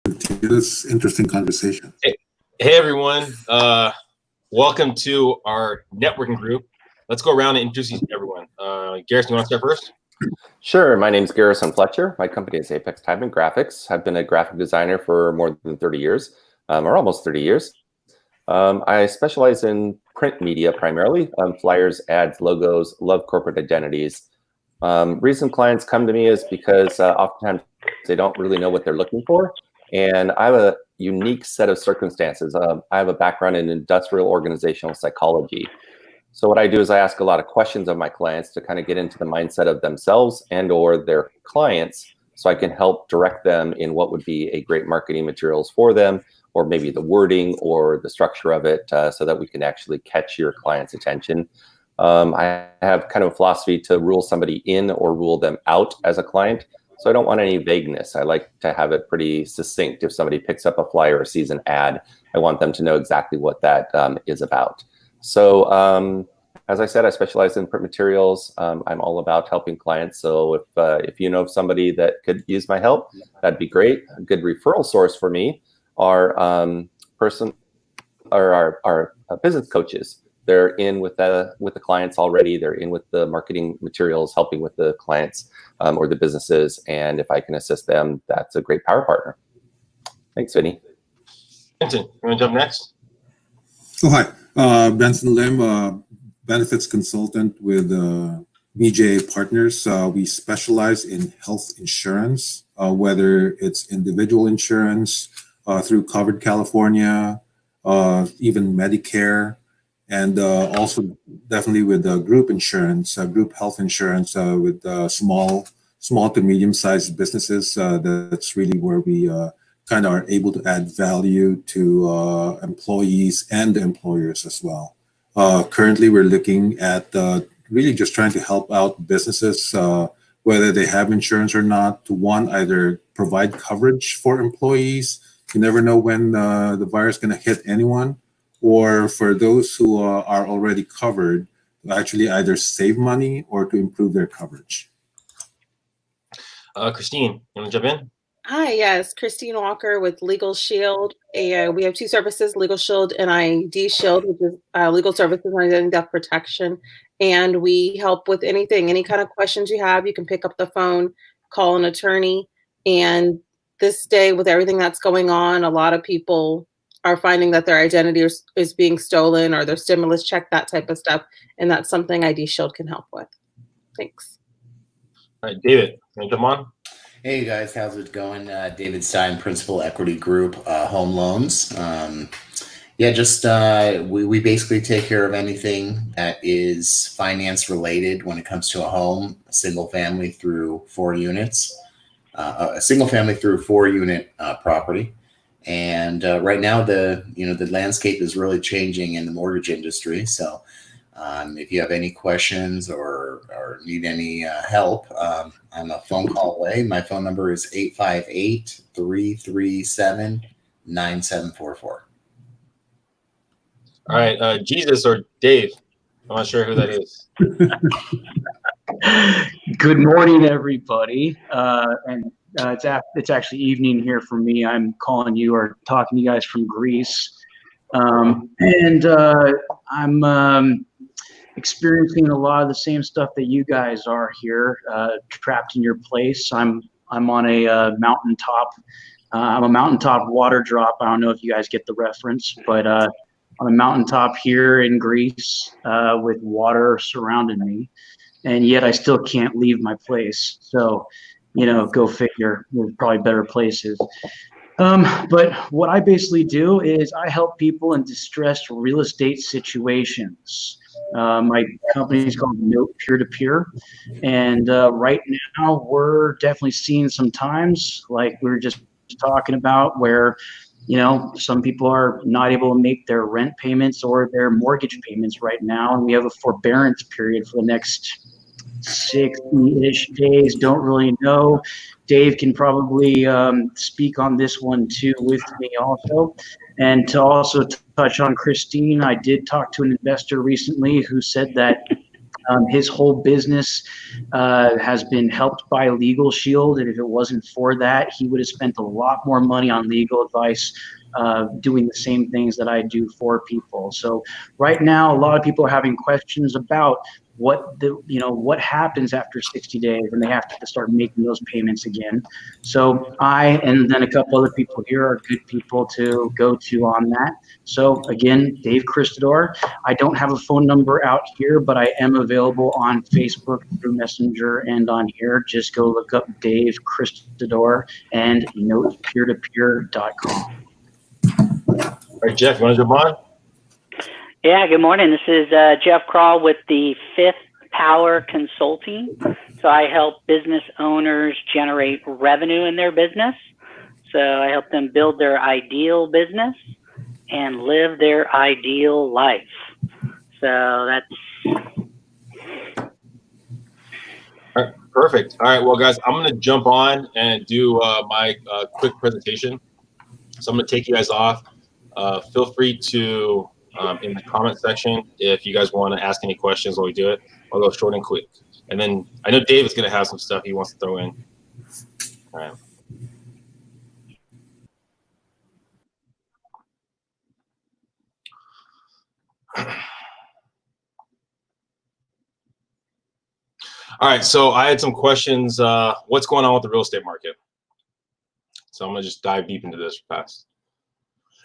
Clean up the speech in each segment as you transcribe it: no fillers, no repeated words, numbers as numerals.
to this interesting conversation. Hey everyone, welcome to our networking group. Let's go around and introduce everyone. Garrison, you want to start first? Sure. My name is Garrison Fletcher. My company is Apex Time and Graphics. I've been a graphic designer for more than 30 years, or almost 30 years. I specialize in print media primarily, flyers, ads, logos, love corporate identities. Reason clients come to me is because oftentimes they don't really know what they're looking for. And I have a unique set of circumstances. I have a background in industrial organizational psychology. So what I do is I ask a lot of questions of my clients to kind of get into the mindset of themselves and or their clients, so I can help direct them in what would be a great marketing materials for them, or maybe the wording or the structure of it, so that we can actually catch your client's attention. I have kind of a philosophy to rule somebody in or rule them out as a client. So I don't want any vagueness. I like to have it pretty succinct. If somebody picks up a flyer or sees an ad, I want them to know exactly what that is about. So as I said, I specialize in print materials. I'm all about helping clients. So if you know of somebody that could use my help, that'd be great. A good referral source for me are our business coaches. They're in with the clients already. They're in with the marketing materials, helping with the clients or the businesses. And if I can assist them, that's a great power partner. Thanks, Vinny. Benson, you want to jump next? Oh, hi. Benson Lim, benefits consultant with BJA Partners. We specialize in health insurance, whether it's individual insurance through Covered California, even Medicare, and also definitely with group insurance, group health insurance with small to medium-sized businesses. That's really where we kind of are able to add value to employees and employers as well. Currently, we're looking at really just trying to help out businesses, whether they have insurance or not, to either provide coverage for employees. You never know when the virus is going to hit anyone, or for those who are already covered, to actually either save money or to improve their coverage. Christine, you want to jump in? Hi, yes, Christine Walker with Legal Shield. We have two services, Legal Shield and ID Shield, which is legal services and identity theft protection. And we help with anything, any kind of questions you have. You can pick up the phone, call an attorney. And this day, with everything that's going on, a lot of people are finding that their identity is being stolen, or their stimulus check, that type of stuff. And that's something ID Shield can help with. Thanks. All right, David, you want to jump on? Hey guys, how's it going? David Stein, Principal Equity Group, Home Loans. We basically take care of anything that is finance related when it comes to a home, a single family through 4 units, a single family through 4-unit property. And right now the landscape is really changing in the mortgage industry. So if you have any questions or need any help, I'm a phone call away. My phone number is 858-337-9744. All right, Jesus or Dave. I'm not sure who that is. Good morning, everybody. It's actually evening here for me. I'm calling you or talking to you guys from Greece. I'm experiencing a lot of the same stuff that you guys are here, trapped in your place. I'm on a mountaintop. I'm a mountaintop water drop. I don't know if you guys get the reference, but on a mountaintop here in Greece with water surrounding me, and yet I still can't leave my place. So, go figure. There's probably better places. But what I basically do is I help people in distressed real estate situations. My company is called Note Peer-to-Peer, and right now we're definitely seeing some times like we were just talking about where some people are not able to make their rent payments or their mortgage payments right now, and we have a forbearance period for the next 60-ish days. Don't really know. Dave can probably speak on this one too with me also. And to also touch on Christine, I did talk to an investor recently who said that His whole business has been helped by Legal Shield, and if it wasn't for that, he would have spent a lot more money on legal advice doing the same things that I do for people. So right now, a lot of people are having questions about what happens after 60 days when they have to start making those payments again. So I and then a couple other people here are good people to go to on that. So again, Dave Christador. I don't have a phone number out here, but I am available on Facebook through Messenger and on here. Just go look up Dave Christador and notepeertopeer.com. All right, Jeff, you want to jump on? Yeah, good morning. This is Jeff Krall with the Fifth Power Consulting. So I help business owners generate revenue in their business. So I help them build their ideal business and live their ideal life. So that's... All right, perfect. All right, well, guys, I'm going to jump on and do my quick presentation. So I'm going to take you guys off. Feel free to, in the comment section, if you guys want to ask any questions while we do it. I'll go short and quick. And then I know Dave is going to have some stuff he wants to throw in. All right. All right, so I had some questions. What's going on with the real estate market? So I'm going to just dive deep into this fast.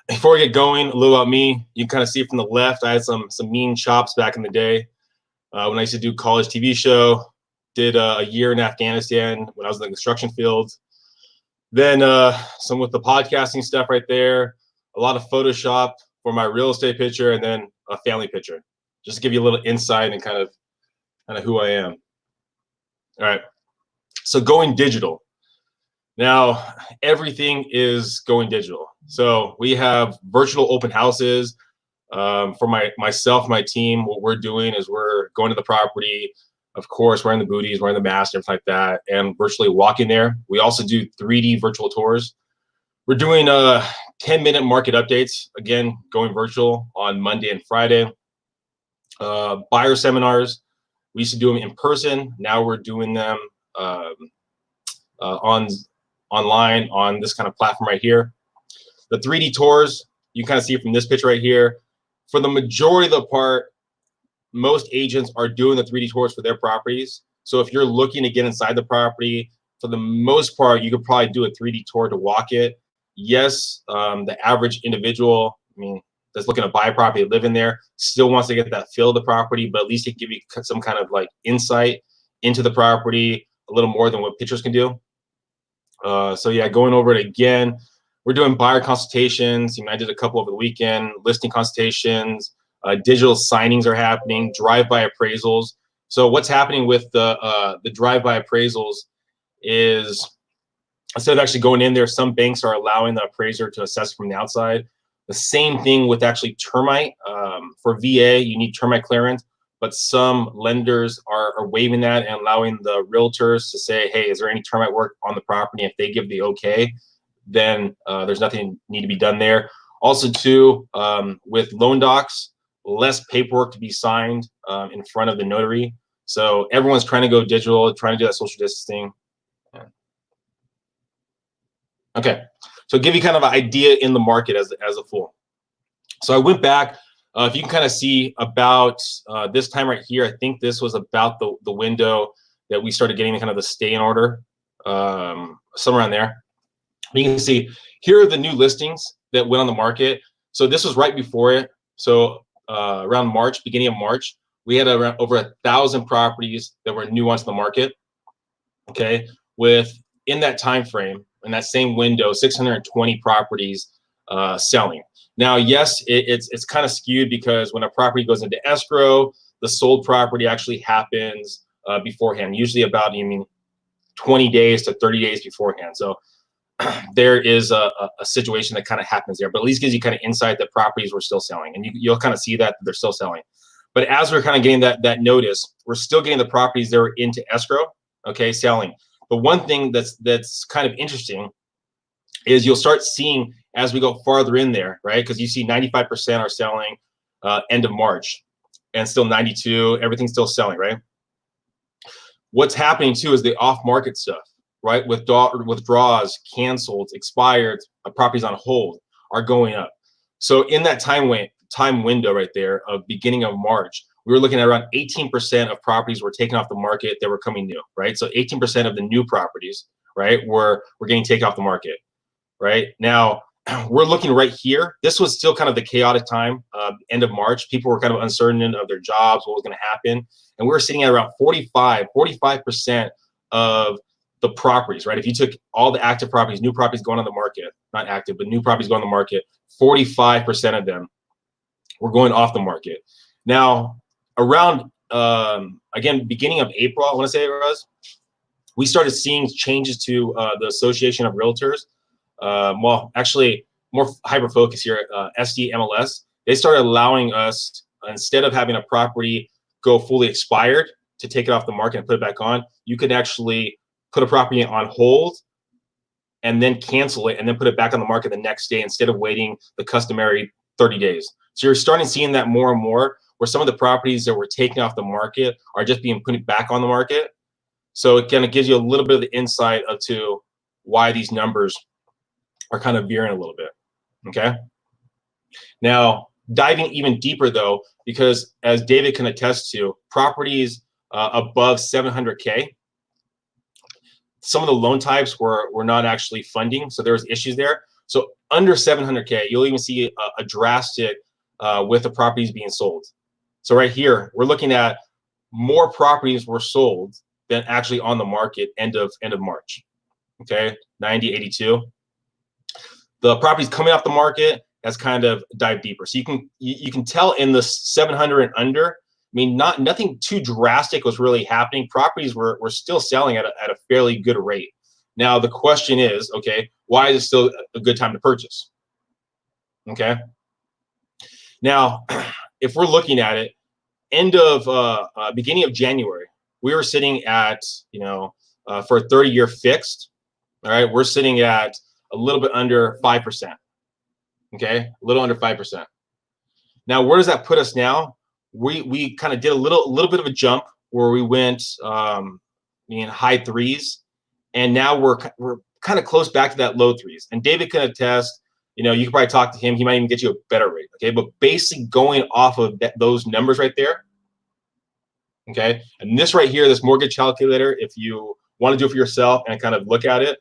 Before we get going, a little about me. You can kind of see from the left, I had some mean chops back in the day when I used to do college TV show. Did a year in Afghanistan when I was in the construction field. Then some with the podcasting stuff right there. A lot of Photoshop for my real estate picture, and then a family picture, just to give you a little insight and kind of who I am. All right, so going digital. Now, everything is going digital. So we have virtual open houses. For myself, my team, what we're doing is we're going to the property, of course, wearing the booties, wearing the mask, everything like that, and virtually walking there. We also do 3D virtual tours. We're doing 10-minute market updates, again, going virtual on Monday and Friday. Buyer seminars, we used to do them in person. Now we're doing them online on this kind of platform right here. The 3D tours, you kind of see from this picture right here. For the majority of the part, most agents are doing the 3D tours for their properties. So if you're looking to get inside the property, for the most part, you could probably do a 3D tour to walk it. Yes, the average individual, I mean, that's looking to buy a property, live in there, still wants to get that feel of the property, but at least it give you some kind of like insight into the property, a little more than what pictures can do. So yeah, going over it again, we're doing buyer consultations. I did a couple over the weekend, listing consultations, digital signings are happening, drive-by appraisals. So what's happening with the drive-by appraisals is, instead of actually going in there, some banks are allowing the appraiser to assess from the outside. The same thing with actually termite. For VA, you need termite clearance, but some lenders are waiving that and allowing the realtors to say, hey, is there any termite work on the property? If they give the okay, then there's nothing need to be done there. Also too, with loan docs, less paperwork to be signed in front of the notary. So everyone's trying to go digital, trying to do that social distancing. Yeah. Okay, so give you kind of an idea in the market as a full. So I went back, if you can kind of see about this time right here, I think this was about the window that we started getting kind of the stay in order, somewhere around there. You can see here are the new listings that went on the market. So this was right before it. So around March, beginning of March, we had around over 1,000 properties that were new onto the market. Okay, in that time frame, in that same window, 620 properties selling. Now, yes, it's kind of skewed because when a property goes into escrow, the sold property actually happens beforehand, usually about 20 days to 30 days beforehand. So there is a situation that kind of happens there, but at least gives you kind of insight that properties were still selling, and you'll kind of see that they're still selling. But as we're kind of getting that notice, we're still getting the properties that are into escrow, okay, selling. But one thing that's kind of interesting is you'll start seeing as we go farther in there, right? Because you see 95% are selling end of March. and still 92. Everything's still selling, right? What's happening too is the off-market stuff, right? Withdrawals, canceled, expired, properties on hold are going up. So in that time window right there of beginning of March, we were looking at around 18% of properties were taken off the market that were coming new, right? So 18% of the new properties, right, were getting taken off the market, right? Now, we're looking right here. This was still kind of the chaotic time, end of March. People were kind of uncertain of their jobs, what was going to happen. And we were sitting at around 45% of the properties, right? If you took all the active properties, new properties going on the market, not active, but new properties going on the market, 45% of them were going off the market. Now, around, again, beginning of April, I want to say it was, we started seeing changes to the Association of Realtors. Well, actually, more hyper-focus here, SD MLS. They started allowing us, instead of having a property go fully expired to take it off the market and put it back on, you could actually put a property on hold and then cancel it and then put it back on the market the next day instead of waiting the customary 30 days. So you're starting seeing that more and more, where some of the properties that were taken off the market are just being put back on the market. So it kind of gives you a little bit of the insight to why these numbers are kind of veering a little bit, okay? Now, diving even deeper though, because as David can attest to, properties above 700K, some of the loan types were not actually funding, so there was issues there. So under 700K, you'll even see a drastic with the properties being sold. So right here, we're looking at more properties were sold than actually on the market end of March, okay? 90, 82. The properties coming off the market has kind of dived deeper. So you can tell in the 700 and under, I mean, nothing too drastic was really happening. Properties were still selling at a fairly good rate. Now the question is, okay, why is it still a good time to purchase? Okay. Now, if we're looking at it, beginning of January, we were sitting at, for a 30-year fixed, all right, we're sitting at a little bit under 5%. Okay, a little under 5%. Now, where does that put us now? We kind of did a little bit of a jump where we went in high threes, and now we're kind of close back to that low threes. And David can attest. You can probably talk to him. He might even get you a better rate. Okay, but basically going off of those numbers right there. Okay, and this right here, this mortgage calculator, if you want to do it for yourself and kind of look at it,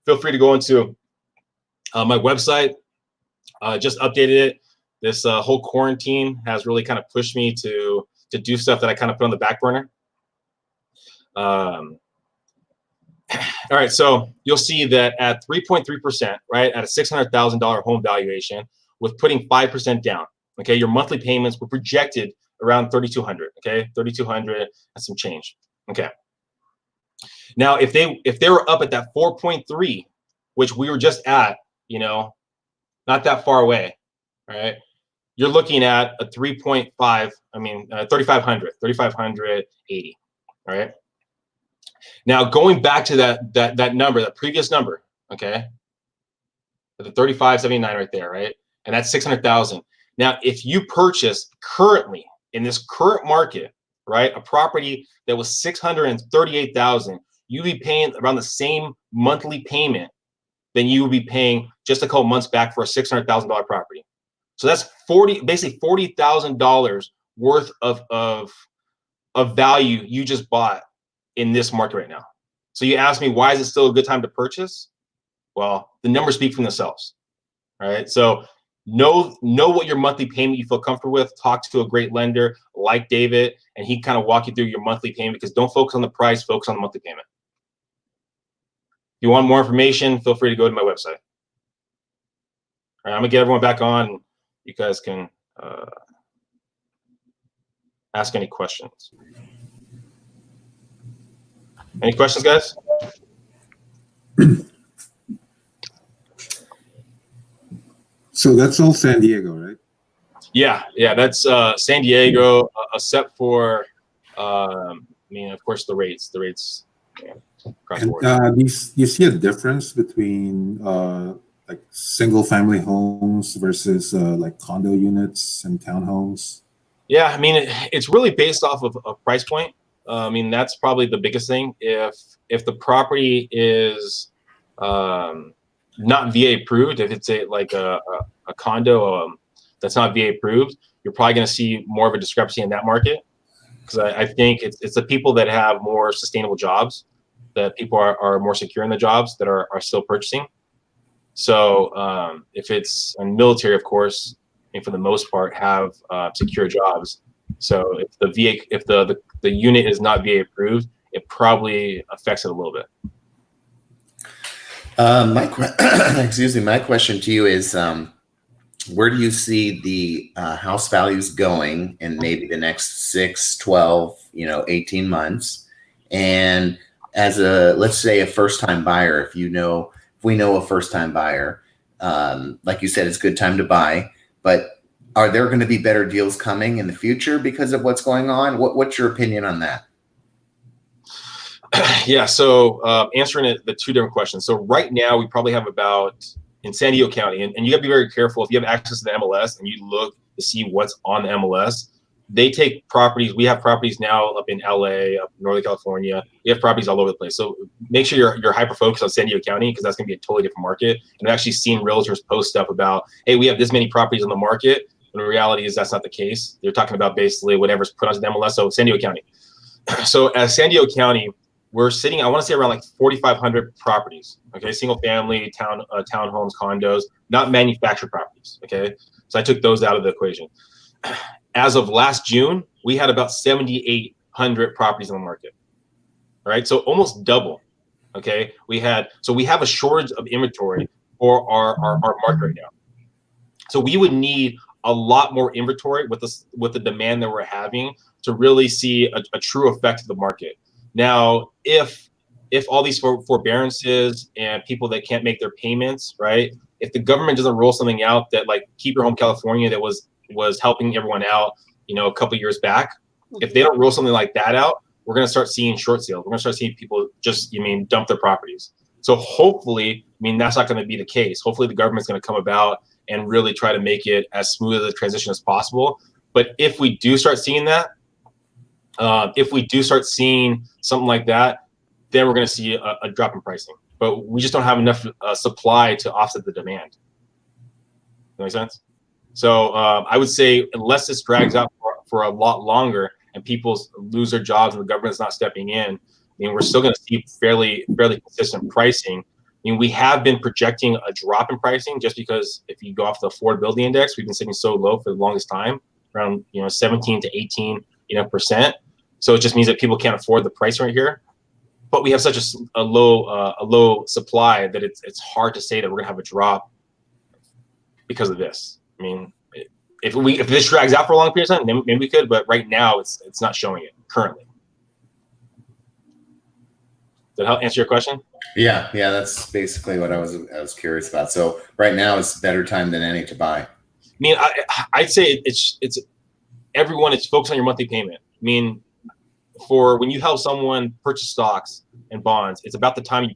feel free to go into my website. Just updated it. This whole quarantine has really kind of pushed me to do stuff that I kind of put on the back burner. All right, so you'll see that at 3.3%, right, at a $600,000 home valuation, with putting 5% down, okay, your monthly payments were projected around $3,200, okay, $3,200 and some change, okay. Now, if they were up at that 4.3, which we were just at, not that far away, all right, you're looking at a 3.5, 3,580, all right. Now, going back to that number, that previous number, okay, the 3,579 right there, right, and that's 600,000. Now, if you purchase currently in this current market, right, a property that was 638,000, you'd be paying around the same monthly payment than you would be paying just a couple months back for a $600,000 property. So that's basically $40,000 worth of value you just bought in this market right now. So you ask me, why is it still a good time to purchase? Well, the numbers speak for themselves. All right. So know what your monthly payment you feel comfortable with. Talk to a great lender like David, and he kind of walk you through your monthly payment, because don't focus on the price, focus on the monthly payment. If you want more information, feel free to go to my website. All right, I'm gonna get everyone back on. You guys can ask any questions. Any questions, guys? So that's all San Diego, right? Yeah, that's San Diego, except for, of course, the rates. Yeah, across the board. Do you see a difference between like single-family homes versus like condo units and townhomes? Yeah, I mean, it's really based off of a price point. I mean, that's probably the biggest thing. If the property is not VA approved, if it's a condo that's not VA approved, you're probably going to see more of a discrepancy in that market. Because I think it's the people that have more sustainable jobs, that people are more secure in the jobs that are still purchasing. So if it's in military, of course, and for the most part have secure jobs. So if the VA, if the unit is not VA approved, it probably affects it a little bit. Excuse me. My question to you is, where do you see the house values going in maybe the next 6, 12, 18 months? And as let's say a first-time buyer, if we know a first-time buyer, like you said, it's a good time to buy, but are there going to be better deals coming in the future because of what's going on? What's your opinion on that? Yeah, so answering the two different questions. So right now we probably have about, in San Diego County, and you got to be very careful if you have access to the MLS and you look to see what's on the MLS. They take properties. We have properties now up in LA, up in Northern California. We have properties all over the place. So make sure you're hyper focused on San Diego County, because that's going to be a totally different market. And I've actually seen realtors post stuff about, hey, we have this many properties on the market. When the reality is that's not the case. They're talking about basically whatever's put onto the MLS. So San Diego County. So as San Diego County, we're sitting, I want to say around like 4,500 properties. Okay, single family, townhomes, condos, not manufactured properties. Okay, so I took those out of the equation. As of last June, we had about 7,800 properties on the market. All right, so almost double. Okay, we have a shortage of inventory for our market right now. So we would need a lot more inventory with the demand that we're having to really see a true effect of the market. Now, if all these forbearances and people that can't make their payments, right? If the government doesn't roll something out that, like Keep Your Home California, that was helping everyone out, a couple years back, if they don't roll something like that out, we're going to start seeing short sales. We're going to start seeing people just, dump their properties. So hopefully, that's not going to be the case. Hopefully the government's going to come about and really try to make it as smooth a transition as possible. But if we do start seeing that, if we do start seeing something like that, then we're going to see a drop in pricing. But we just don't have enough supply to offset the demand. That make sense? So I would say unless this drags out for a lot longer and people lose their jobs and the government's not stepping in, we're still going to see fairly consistent pricing. We have been projecting a drop in pricing just because if you go off the affordability index, we've been sitting so low for the longest time, around 17 to 18% So it just means that people can't afford the price right here. But we have such a low supply that it's hard to say that we're gonna have a drop because of this. If this drags out for a long period of time, then maybe we could. But right now, it's not showing it currently. Did that help answer your question? Yeah, that's basically what I was curious about. So right now is a better time than any to buy. I'd say it's everyone. It's focused on your monthly payment. For when you help someone purchase stocks and bonds, it's about the time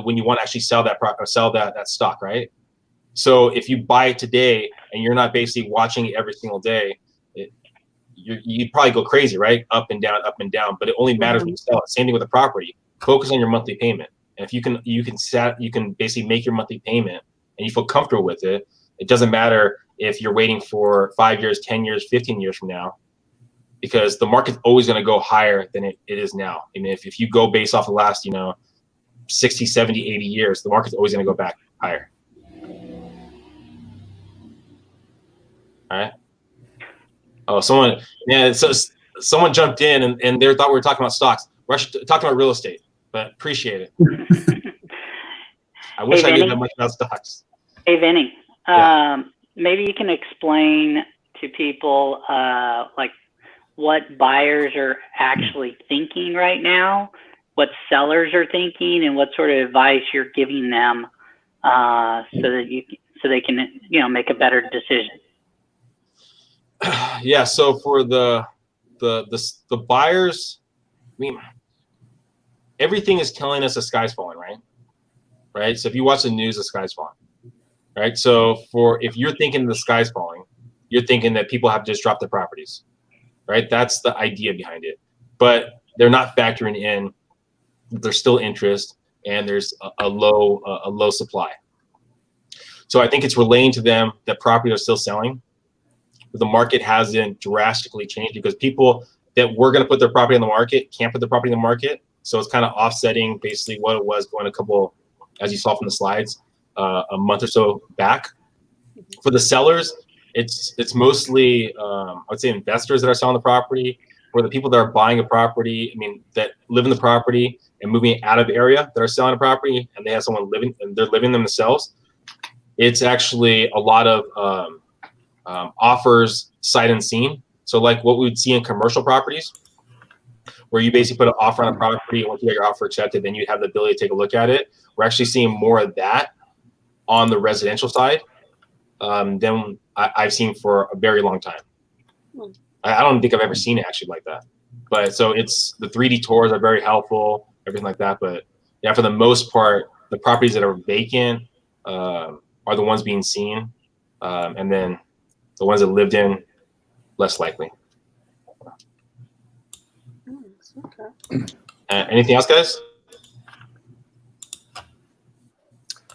when you want to actually sell that stock, right? So if you buy it today and you're not basically watching it every single day, you'd probably go crazy, right? Up and down. But it only matters when you sell it. Same thing with the property. Focus on your monthly payment, and if you can basically make your monthly payment and you feel comfortable with it. It doesn't matter if you're waiting for 5 years, 10 years, 15 years from now, because the market's always going to go higher than it is now. If you go based off the last 60, 70, 80 years, the market's always going to go back higher. All right. Oh, someone jumped in and they thought we were talking about stocks. We're actually talking about real estate, but appreciate it. I wish I knew that much about stocks. Hey, Vinny, Yeah. Maybe you can explain to people like what buyers are actually thinking right now, what sellers are thinking, and what sort of advice you're giving them so they can make a better decision. Yeah. So for the buyers, everything is telling us the sky's falling, right? So if you watch the news, the sky's falling, right? So if you're thinking the sky's falling, you're thinking that people have just dropped their properties. right? That's the idea behind it. But they're not factoring in that there's still interest and there's a low supply. So I think it's relaying to them that properties are still selling, but the market hasn't drastically changed because people that were going to put their property on the market can't put their property on the market. So it's kind of offsetting basically what it was going a couple, as you saw from the slides, a month or so back. For the sellers, it's mostly I would say investors that are selling the property, or the people that are buying a property. I mean, that live in the property and moving out of the area that are selling a property, and they have someone living and they're living themselves. It's actually a lot of offers sight unseen. So like what we would see in commercial properties, where you basically put an offer on a property, and once you get your offer accepted, then you have the ability to take a look at it. We're actually seeing more of that on the residential side than I've seen for a very long time. I don't think I've ever seen it actually like that. But so it's the 3D tours are very helpful, everything like that. But yeah, for the most part, the properties that are vacant are the ones being seen, and then the ones that lived in, less likely. Okay. Anything else, guys?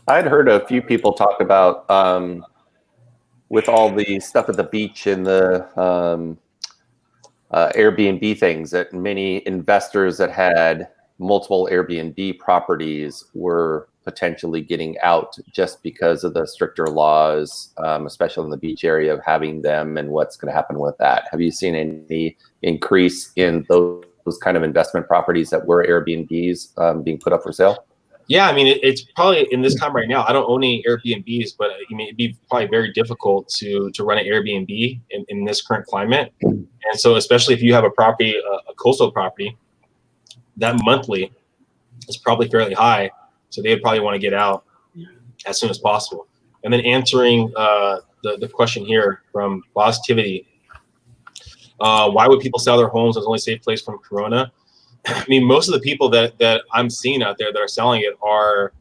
I'd heard a few people talk about with all the stuff at the beach and the Airbnb things, that many investors that had multiple Airbnb properties were potentially getting out just because of the stricter laws, especially in the beach area, of having them and what's going to happen with that. Have you seen any increase in those kind of investment properties that were Airbnbs being put up for sale? Yeah, I mean, it's probably in this time right now. I don't own any Airbnbs, but I mean, it'd be probably very difficult to run an Airbnb in this current climate. And so, especially if you have a property, a coastal property, that monthly is probably fairly high. So they'd probably want to get out as soon as possible. And then answering the question here from Positivity, why would people sell their homes as the only safe place from Corona? I mean, most of the people that I'm seeing out there that are selling it are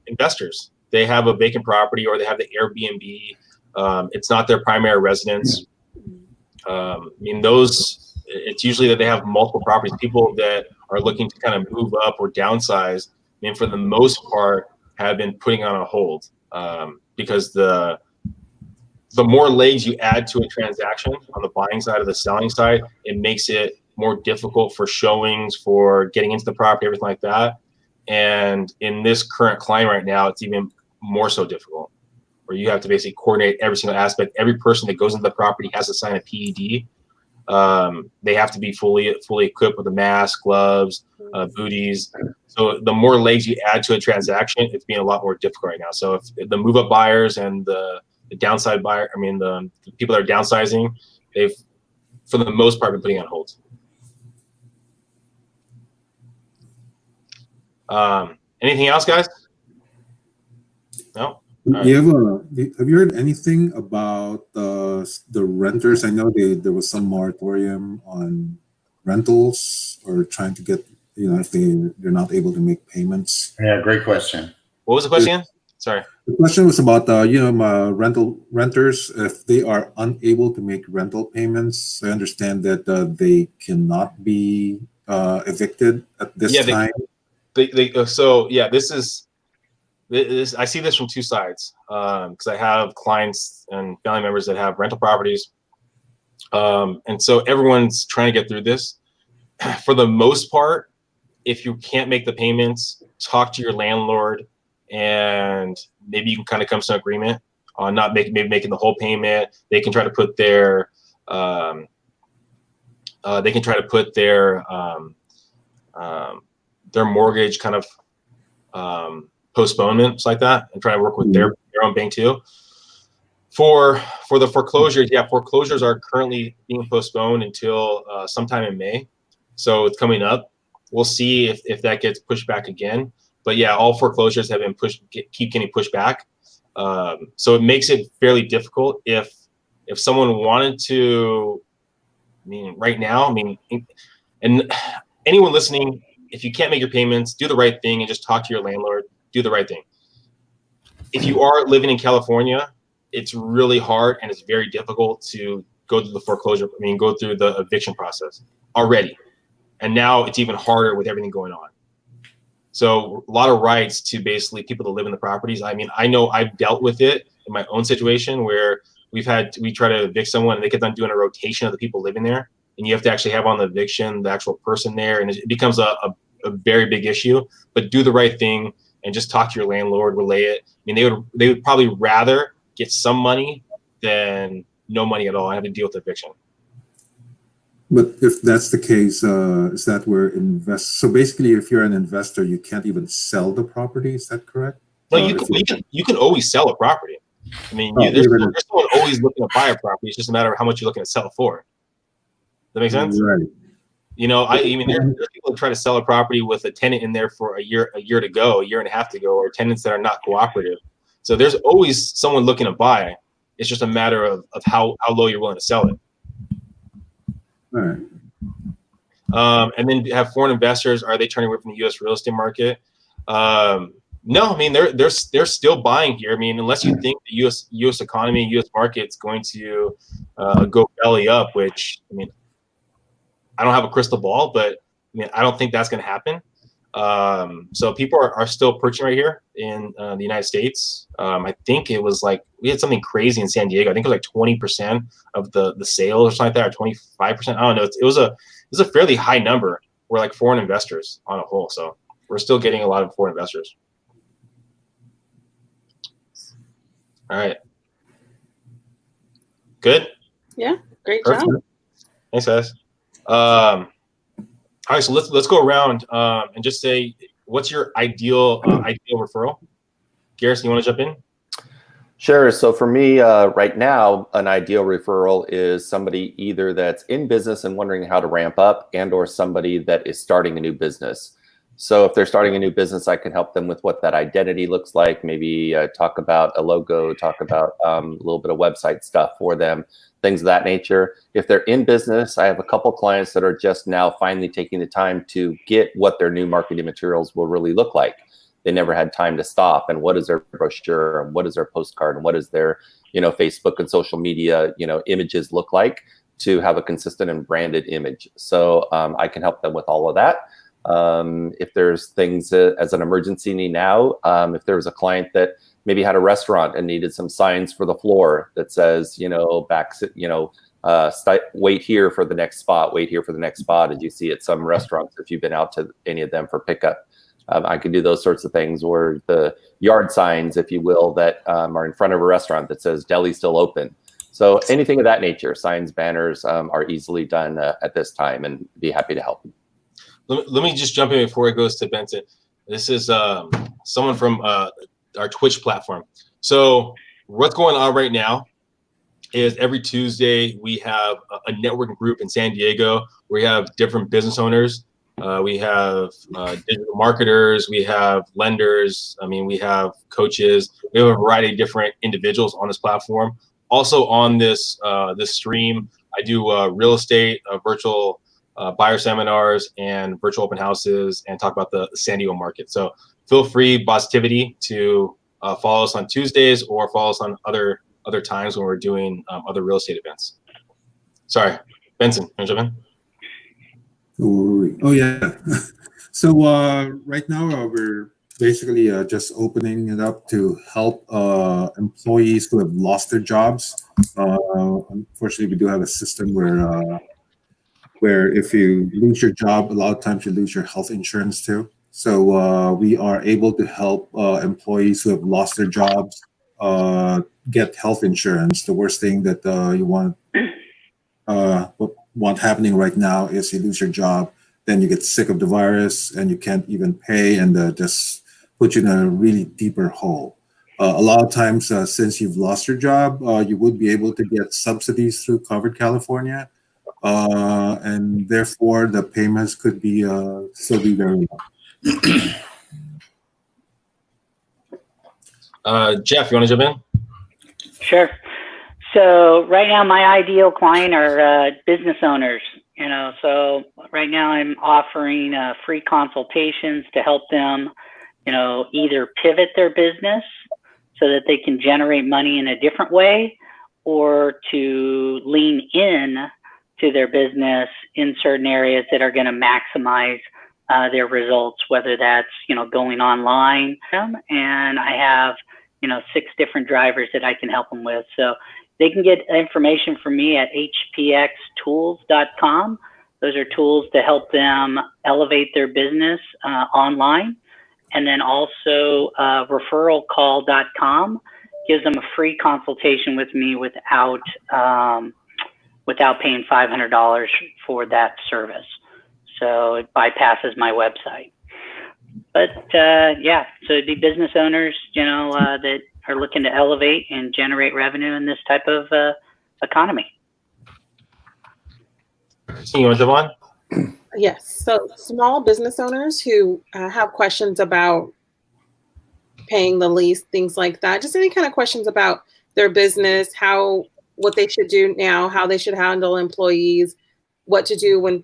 investors. They have a vacant property or they have the Airbnb. It's not their primary residence. I mean, it's usually that they have multiple properties. People that are looking to kind of move up or downsize, I mean, for the most part, have been putting on a hold because the more legs you add to a transaction on the buying side or the selling side, it makes it more difficult for showings, for getting into the property, everything like that. And in this current climate right now, it's even more so difficult, where you have to basically coordinate every single aspect. Every person that goes into the property has to sign a PED. They have to be fully equipped with a mask, gloves, booties. So the more legs you add to a transaction, it's being a lot more difficult right now. So if the move-up buyers and the downside buyer, I mean the people that are downsizing, they've, for the most part, been putting on hold. Anything else, guys? No? Right. Have you heard anything about the renters? I know there was some moratorium on rentals, or trying to get, if they're not able to make payments. Yeah, great question. What was the question again? Sorry. The question was about renters, if they are unable to make rental payments. I understand that they cannot be evicted at this time. So yeah, this I see this from two sides, because I have clients and family members that have rental properties, and so everyone's trying to get through this. For the most part, if you can't make the payments, talk to your landlord, and maybe you can kind of come to an agreement on not making the whole payment. They can try to put their their mortgage kind of postponements like that, and try to work with their own bank too. For the foreclosures, yeah, foreclosures are currently being postponed until sometime in May. So it's coming up. We'll see if that gets pushed back again. But yeah, all foreclosures have been keep getting pushed back. So it makes it fairly difficult if someone wanted to, I mean, right now, I mean, and anyone listening, if you can't make your payments, do the right thing and just talk to your landlord. Do the right thing. If you are living in California, it's really hard and it's very difficult to go through the foreclosure. I mean, go through the eviction process already, and now it's even harder with everything going on. So a lot of rights to basically people to live in the properties. I mean, I know I've dealt with it in my own situation where we try to evict someone and they get on doing a rotation of the people living there, and you have to actually have on the eviction the actual person there, and it becomes a very big issue. But do the right thing and just talk to your landlord, relay it. I mean, they would probably rather get some money than no money at all and have to deal with eviction. But if that's the case, is that where so basically, if you're an investor, you can't even sell the property. Is that correct? No, you can always sell a property. I mean, there's someone always looking to buy a property. It's just a matter of how much you're looking to sell it for. Does that make sense? Right. You know, I mean, there's people that try to sell a property with a tenant in there for a year to go, a year and a half to go, or tenants that are not cooperative. So there's always someone looking to buy. It's just a matter of how low you're willing to sell it. All right. And then have foreign investors. Are they turning away from the U.S. real estate market? No, I mean they're still buying here. I mean, unless you think the U.S. economy, U.S. market's going to go belly up, which I mean, I don't have a crystal ball, but I mean I don't think that's going to happen. So people are still purchasing right here in the United States. I think it was like we had something crazy in San Diego. I think it was like 20% of the sales or something like that, or 25%. I don't know. It was a fairly high number. We're like foreign investors on a whole. So we're still getting a lot of foreign investors. All right. Good. Yeah. Great Perfect. job. Thanks, guys. All right, so let's go around and just say, what's your ideal referral? Garrison, you want to jump in? Sure. So for me, right now, an ideal referral is somebody either that's in business and wondering how to ramp up, and/or somebody that is starting a new business. So if they're starting a new business, I can help them with what that identity looks like. Maybe talk about a logo, talk about a little bit of website stuff for them, things of that nature. If they're in business, I have a couple clients that are just now finally taking the time to get what their new marketing materials will really look like. They never had time to stop. And what is their brochure, and what is their postcard, and what is their, Facebook and social media, images look like to have a consistent and branded image. So I can help them with all of that. If there's things as an emergency need now, if there was a client that maybe had a restaurant and needed some signs for the floor that says, wait here for the next spot, wait here for the next spot, as you see at some restaurants, if you've been out to any of them for pickup. I can do those sorts of things, or the yard signs, if you will, that are in front of a restaurant that says deli still open. So anything of that nature, signs, banners are easily done at this time, and be happy to help. Let me just jump in before it goes to Benson. This is someone from our Twitch platform. So what's going on right now is every Tuesday we have a networking group in San Diego where we have different business owners. We have digital marketers, we have lenders, we have coaches, we have a variety of different individuals on this platform. Also on this stream, I do real estate, virtual buyer seminars, and virtual open houses, and talk about the San Diego market. So feel free, Positivity, to follow us on Tuesdays or follow us on other times when we're doing other real estate events. Sorry, Benson, can you jump in? Oh yeah. So right now we're basically just opening it up to help employees who have lost their jobs. Unfortunately, we do have a system where if you lose your job, a lot of times you lose your health insurance too. So we are able to help employees who have lost their jobs get health insurance. The worst thing that you want happening right now is you lose your job, then you get sick of the virus and you can't even pay, and just put you in a really deeper hole. A lot of times, since you've lost your job, you would be able to get subsidies through Covered California, and therefore the payments could be still be very low. Jeff, you want to jump in? Sure. So right now, my ideal client are business owners. So right now I'm offering free consultations to help them, either pivot their business so that they can generate money in a different way, or to lean in to their business in certain areas that are going to maximize their results, whether that's, going online. And I have, 6 different drivers that I can help them with. So they can get information from me at hpxtools.com. Those are tools to help them elevate their business online. And then also referralcall.com gives them a free consultation with me without paying $500 for that service. So it bypasses my website. But so it'd be business owners, that are looking to elevate and generate revenue in this type of economy. Christine, you want to jump on? Yes. So small business owners who have questions about paying the lease, things like that, just any kind of questions about their business, what they should do now, how they should handle employees, what to do when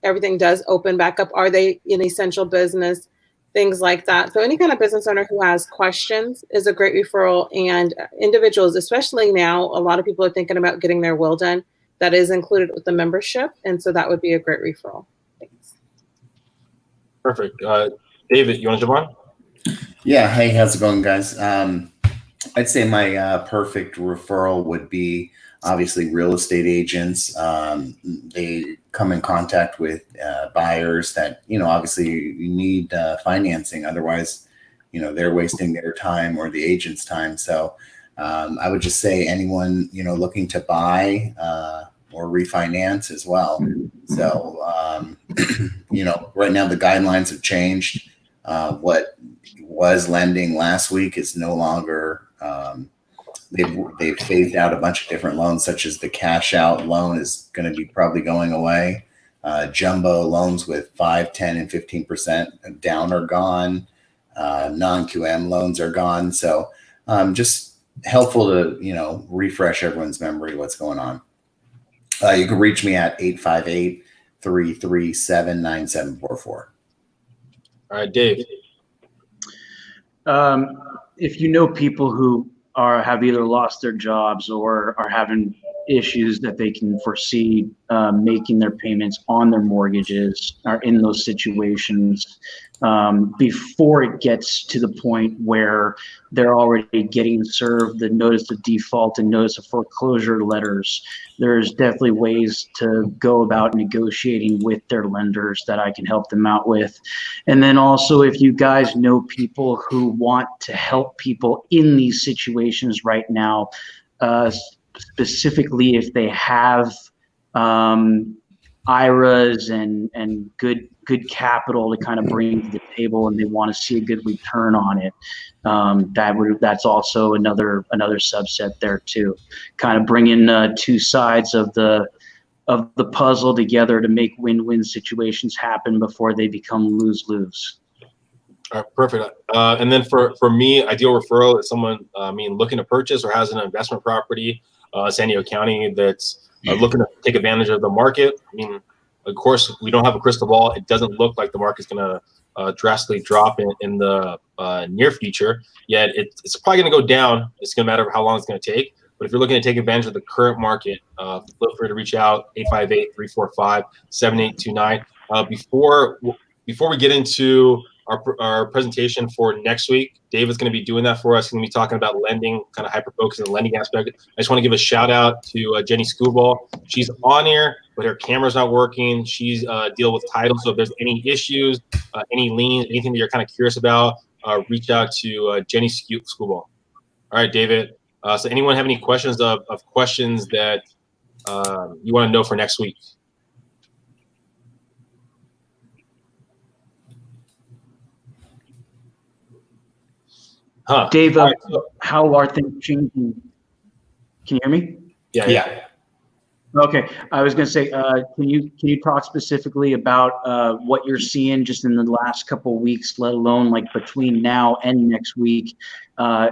everything does open back up. Are they an essential business? Things like that. So any kind of business owner who has questions is a great referral. And individuals, especially now, a lot of people are thinking about getting their will done. That is included with the membership. And so that would be a great referral. Thanks. Perfect. David, you want to jump on? Yeah. Hey, how's it going, guys? I'd say my perfect referral would be obviously real estate agents. They come in contact with buyers that, obviously you need financing. Otherwise, they're wasting their time or the agent's time. So I would just say anyone, looking to buy or refinance as well. So, right now the guidelines have changed. What was lending last week is no longer, they've phased out a bunch of different loans, such as the cash out loan is going to be probably going away. Jumbo loans with 5, 10, and 15% down are gone. Non-QM loans are gone. So just helpful to, refresh everyone's memory what's going on. You can reach me at 858-337-9744. All right, Dave. If you know people who have either lost their jobs or are having issues that they can foresee making their payments on their mortgages, are in those situations before it gets to the point where they're already getting served the notice of default and notice of foreclosure letters, there's definitely ways to go about negotiating with their lenders that I can help them out with. And then also, if you guys know people who want to help people in these situations right now, specifically if they have IRAs and good capital to kind of bring to the table and they want to see a good return on it, that's also another subset there too. Kind of bring in 2 sides of the puzzle together to make win-win situations happen before they become lose-lose. All right, perfect. And then for me, ideal referral is someone looking to purchase or has an investment property, San Diego County, that's looking to take advantage of the market. Of course, we don't have a crystal ball. It doesn't look like the market's going to drastically drop in the near future. Yet it's probably going to go down. It's going to matter how long it's going to take. But if you're looking to take advantage of the current market, feel free to reach out, 858-345-7829. Before we get into our presentation for next week, Dave is going to be doing that for us. He's going to be talking about lending, kind of hyper-focused on the lending aspect. I just want to give a shout out to Jenny Scuball. She's on here, but her camera's not working. She's dealing with title. So if there's any issues, any liens, anything that you're kind of curious about, reach out to Jenny Scuball. All right, David. So anyone have any questions of questions that you want to know for next week? Dave, right, how are things changing? Can you hear me? Yeah. Okay, I was going to say, can you talk specifically about what you're seeing just in the last couple of weeks, let alone like between now and next week,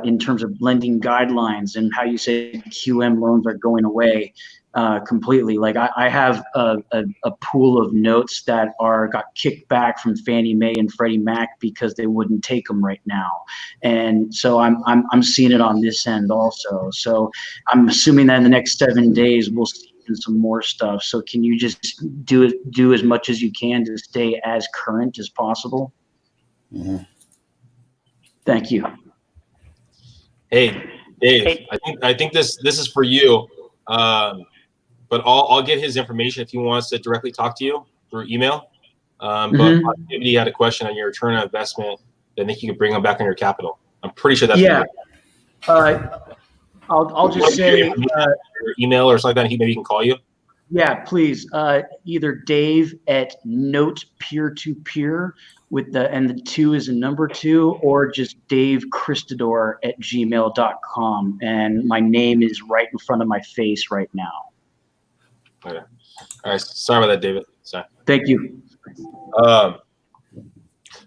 in terms of lending guidelines and how you say QM loans are going away? completely. Like I have a pool of notes that got kicked back from Fannie Mae and Freddie Mac because they wouldn't take them right now, and so I'm seeing it on this end also. So I'm assuming that in the next 7 days we'll see some more stuff. So can you just do as much as you can to stay as current as possible? Mhm. Thank you. Hey, Dave, I think this is for you. But I'll get his information if he wants to directly talk to you through email. But if he had a question on your return on investment, then I think you could bring him back on your capital. I'm pretty sure that's I'll just say your email or something like that. He maybe can call you. yeah, please. Either Dave at Note Peer to Peer and the 2 is a number 2, or just Dave Christador at gmail.com. And my name is right in front of my face right now. Okay. All right. Sorry about that, David. Sorry. Thank you.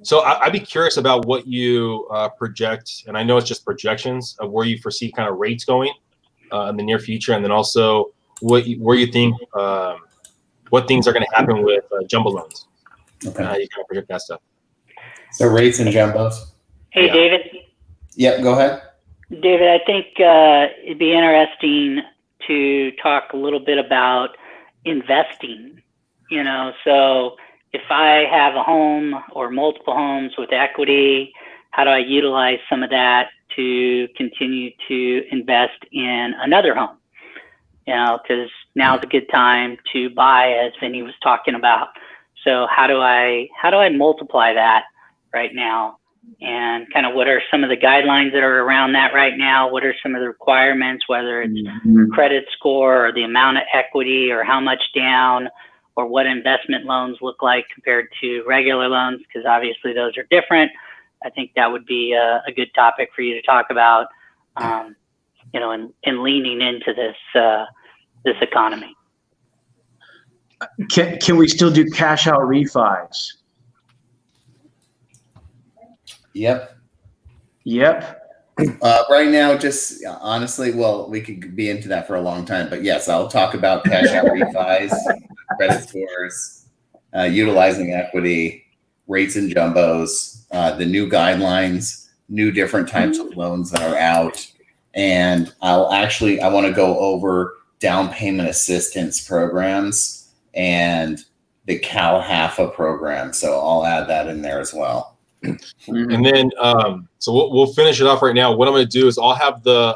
So I'd be curious about what you project, and I know it's just projections of where you foresee kind of rates going in the near future, and then also where you think what things are going to happen with jumbo loans. Okay. How you kind of project that stuff. So rates and jumbos. Hey, Yeah. David. Yep, go ahead. David, I think it'd be interesting to talk a little bit about investing. So if I have a home or multiple homes with equity, how do I utilize some of that to continue to invest in another home? Because now's a good time to buy, as Vinny was talking about. So how do I multiply that right now? And kind of what are some of the guidelines that are around that right now? What are some of the requirements, whether it's credit score or the amount of equity or how much down, or what investment loans look like compared to regular loans? Because obviously those are different. I think that would be a good topic for you to talk about, in leaning into this economy. Can we still do cash out refis? Yep. Right now, just honestly, well, we could be into that for a long time, but yes, I'll talk about cash out refis, credit scores, utilizing equity, rates and jumbos, the new guidelines, new different types of loans that are out. And I want to go over down payment assistance programs and the CalHAFA program. So I'll add that in there as well. And then, so we'll finish it off right now. What I'm going to do is I'll have the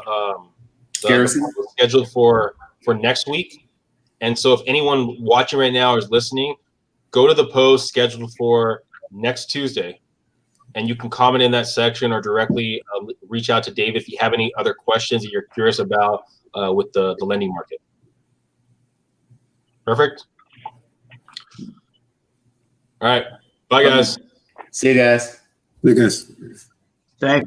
scheduled for next week. And so if anyone watching right now is listening, go to the post scheduled for next Tuesday, and you can comment in that section or directly reach out to Dave if you have any other questions that you're curious about with the lending market. Perfect. All right. Bye, guys. See you guys. You guys. Thanks.